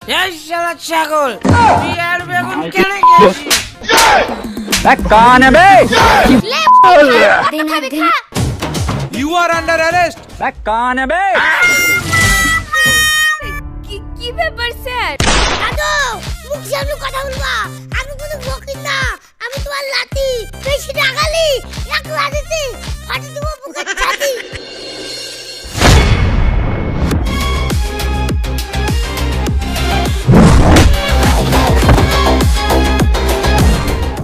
এই শালা ছাগল তুই আর বেগুন কেন গেছিস কান বে ইউ আর আন্ডার অ্যারেস্ট। কান বে কি ব্যাপার স্যার? দাদু মুখ সামনে কথা বলবা, আমি কোনো বকির না, আমি তোমার লাতি, বেশি রাগালি এক লাতিতে ফাটি দেবো বুকের ছাতি।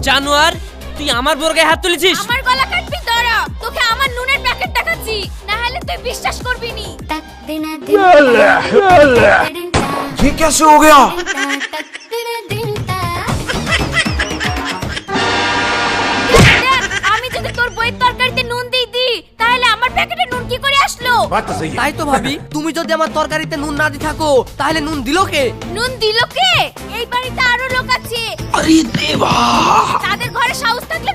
জানোয়ার তুই আমার বোরগায় হাত তুলেছিস। আমার গলা কাটবি দাঁড়া, তোকে আমার নুনের প্যাকেট দেখাচ্ছি, না হলে তুই বিশ্বাস করবি নি। ये कैसे हो गया? আমি যদি তোর বইয়ের তরকারিতে নুন দিই তাহলে আমার প্যাকেটে নুন কি করে আসলো? बात तो सही है। তাই তো ভাবি, তুমি যদি আমার তরকারিতে নুন না দিয়ে থাকো তাহলে নুন দিলো কে? নুন দিল কে? এই বাড়িতে আরো লোক আছে, अरे देवा। তাদের ঘরে সাহস থাকলে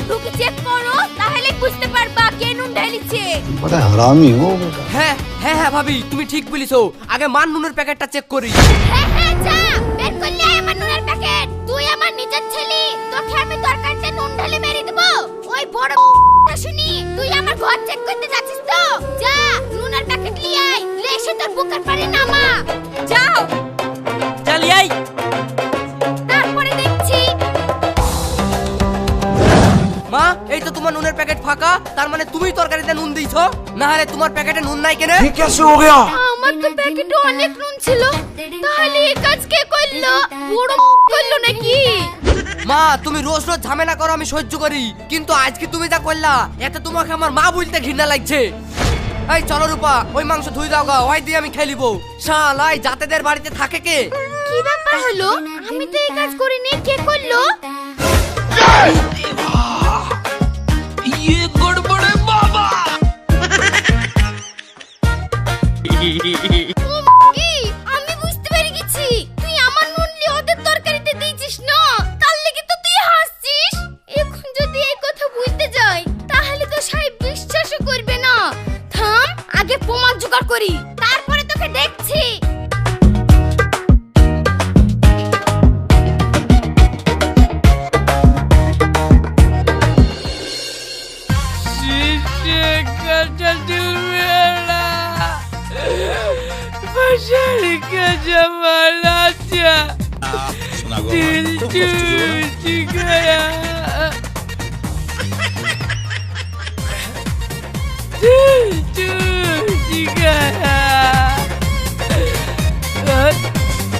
ঢুকে চেক করো, তাহলে বুঝতে পারবা কে নুন ঢেলিছে। बड़ा हरामी हो बेटा। হ্যাঁ হ্যাঁ হ্যাঁ ভাবি, তুমি ঠিক বলেছো, আগে মান নুনের প্যাকেটটা চেক করি। হ্যাঁ হ্যাঁ যা বের করলে আমার নুনের প্যাকেট, তুই আমার নিজের ছেলে, তোকে আমি তরকারিতে নুন ঢেলে মেরে দেব। ওই বড় শুনি তুই আমার ঘর চেক করতে যাচ্ছিস তো, যা নুনের প্যাকেট নিয়ে আয়, এসে তোর বুকের পারে নামা, যাও। চালিয়ে আই। তারপরে দেখছি। মা এই তো তোমার নুনের প্যাকেট ফাঁকা, তার মানে তুমি তরকারিতে নুন দিয়েছো, না হলে তোমার প্যাকেটে নুন নাই কেন? ये कैसे हो गया? আমার তো প্যাকেটে অনেক নুন ছিল, তাহলে এই কাজ কে করলো? বড় করলো নাকি? মা তুমি রোজ রোজ ঝামেলা করো আমি সহ্য করি, কিন্তু আজকে তুমি যা করলা এতে তোমাকে আমার মা বলতে ঘৃণা লাগছে। এই চলো রূপা, ওই মাংস ধুই দাও গা, ওই দিয়ে আমি খেয়ে নিবো। শালাই জাতেদের বাড়িতে থাকে কে? কি ব্যাপার হলো? আমি তো এই কাজ করিনি, কে করলো? ये गड़बड़ है बाबा। কি? আমি বুঝতে পেরে গেছি, তুই আমার নুন নিয়ে ওদের তরকারিতে দিয়েছিস না, তার লেগে তো তুই হাসছিস। এখন যদি এই কথা বুঝতে যাই তাহলে তো সাহেব বিশ্বাসও করবে না। থাম, আগে প্রমাণ জোগাড় করি, তারপরে তোকে দেখছি।